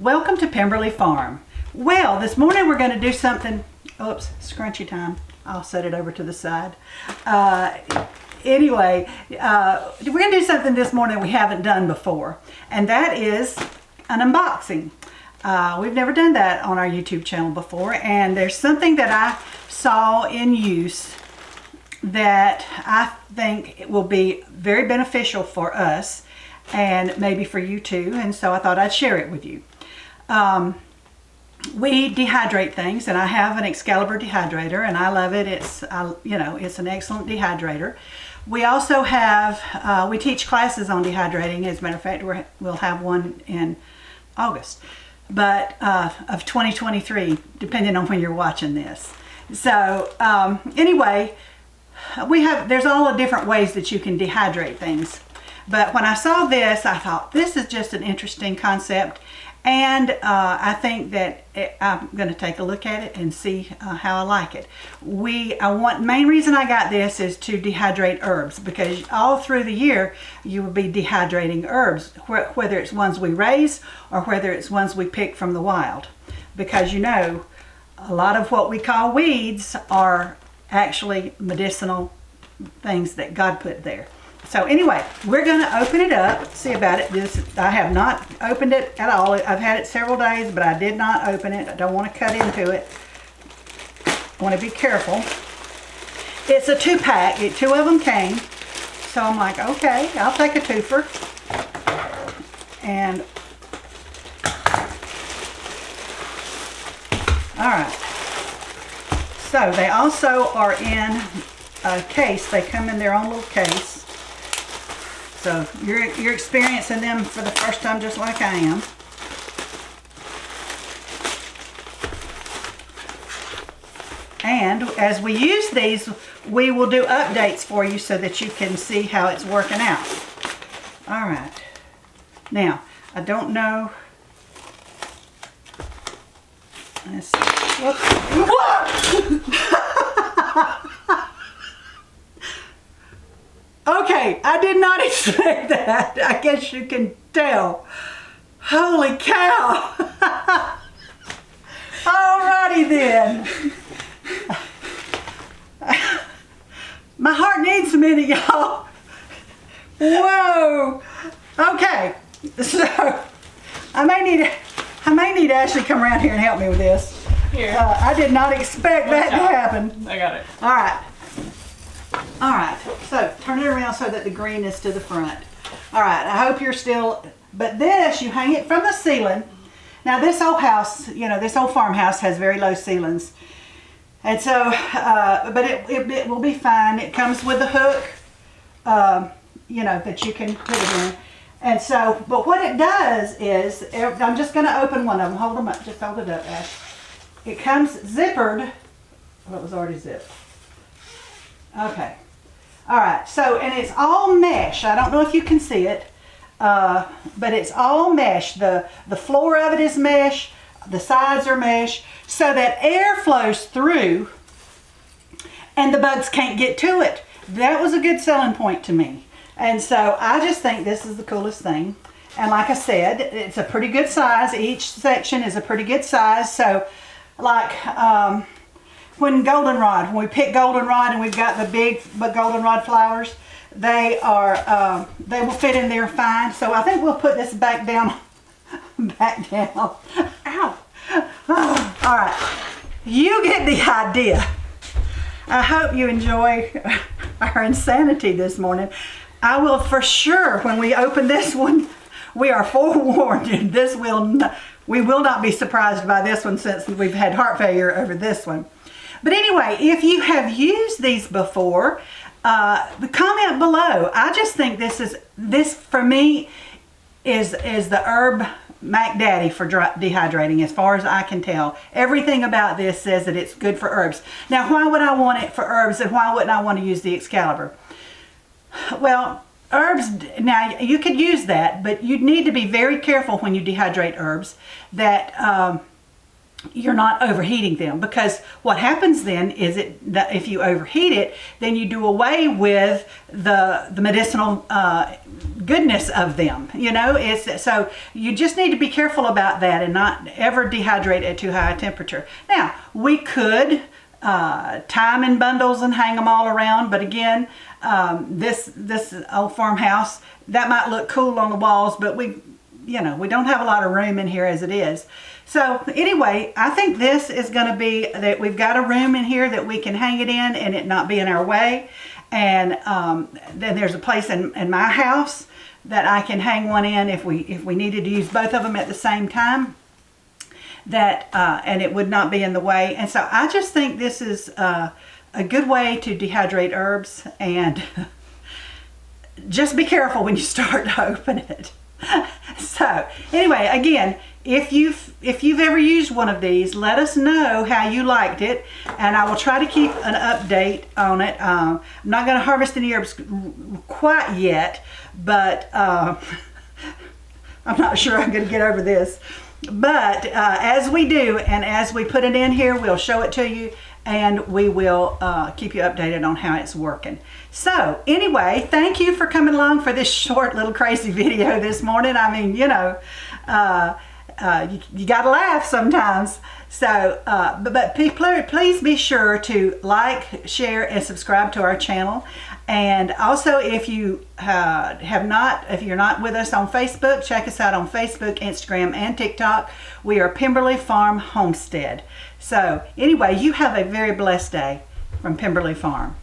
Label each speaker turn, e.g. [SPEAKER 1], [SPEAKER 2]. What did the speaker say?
[SPEAKER 1] Welcome to Pemberley Farm. Well, this morning we're going to do something, oops, scrunchy time. I'll set it over to the side. Anyway, we're going to do something this morning we haven't done before, and that is an unboxing. We've never done that on our YouTube channel before, and there's something that I saw in use that I think it will be very beneficial for us and maybe for you too, and so I thought I'd share it with you. We dehydrate things, and I have an Excalibur dehydrator, and I love it. It's it's an excellent dehydrator. We also have we teach classes on dehydrating. As a matter of fact, we'll have one in August, but of 2023, depending on when you're watching this. So anyway, there's all the different ways that you can dehydrate things. But when I saw this, I thought this is just an interesting concept, and I think that I'm going to take a look at it and see how I like it. Main reason I got this is to dehydrate herbs, because all through the year you will be dehydrating herbs, whether it's ones we raise or whether it's ones we pick from the wild, because a lot of what we call weeds are actually medicinal things that God put there. So anyway, we're going to open it up, see about it. I have not opened it at all. I've had it several days, but I did not open it. I don't want to cut into it. I want to be careful. It's a 2-pack. 2 of them came. So I'm like, okay, I'll take a twofer. And, all right. So they also are in a case. They come in their own little case. So you're experiencing them for the first time, just like I am. And as we use these, we will do updates for you so that you can see how it's working out. All right. Now, I don't know. Let's see. What? Okay, I did not expect that. I guess you can tell. Holy cow. Alrighty then. My heart needs a minute, y'all. Whoa. Okay, so I may need Ashley to come around here and help me with this.
[SPEAKER 2] Here.
[SPEAKER 1] I did not expect that to happen.
[SPEAKER 2] I got it.
[SPEAKER 1] All right. All right, so turn it around so that the green is to the front. All right, I hope you're still, but this, you hang it from the ceiling. Now this old house, this old farmhouse has very low ceilings. And so, but it will be fine. It comes with a hook, that you can put it in. And so, but what it does is, I'm just gonna open one of them. Hold them up, just hold it up, Ash. It comes zippered. Well, it was already zipped. Okay. All right, so, and it's all mesh. I don't know if you can see it, but it's all mesh. The floor of it is mesh, the sides are mesh, so that air flows through and the bugs can't get to it. That was a good selling point to me. And so I just think this is the coolest thing. And like I said, it's a pretty good size. Each section is a pretty good size. So like, when we pick goldenrod and we've got the big goldenrod flowers, they will fit in there fine. So I think we'll put this back down. Ow. All right, you get the idea. I hope you enjoy our insanity this morning. I will for sure, when we open this one, we are forewarned. We will not be surprised by this one, since we've had heart failure over this one. But anyway, if you have used these before, comment below. I just think this for me is the herb Mac Daddy for dehydrating, as far as I can tell. Everything about this says that it's good for herbs. Now, why would I want it for herbs, and why wouldn't I want to use the Excalibur? Well, herbs, now you could use that, but you need to be very careful when you dehydrate herbs that you're not overheating them, because what happens then is that if you overheat it, then you do away with the medicinal goodness of them. You know, it's so you just need to be careful about that and not ever dehydrate at too high a temperature. Now, we could tie them in bundles and hang them all around, but again, this old farmhouse, that might look cool on the walls, but we don't have a lot of room in here as it is. So anyway, I think this is going to be that we've got a room in here that we can hang it in and it not be in our way. And then there's a place in my house that I can hang one in if we needed to use both of them at the same time. And it would not be in the way. And so I just think this is a good way to dehydrate herbs, and just be careful when you start to open it. So anyway, again, if you've ever used one of these, let us know how you liked it, and I will try to keep an update on it. I'm not going to harvest any herbs quite yet, but I'm not sure I'm going to get over this. But as we do, and as we put it in here, we'll show it to you, and we will keep you updated on how it's working. So anyway, thank you for coming along for this short little crazy video this morning. I mean, you got to laugh sometimes. So, but please be sure to like, share, and subscribe to our channel. And also, if you're not with us on Facebook, check us out on Facebook, Instagram, and TikTok. We are Pemberley Farm Homestead. So anyway, you have a very blessed day from Pemberley Farm.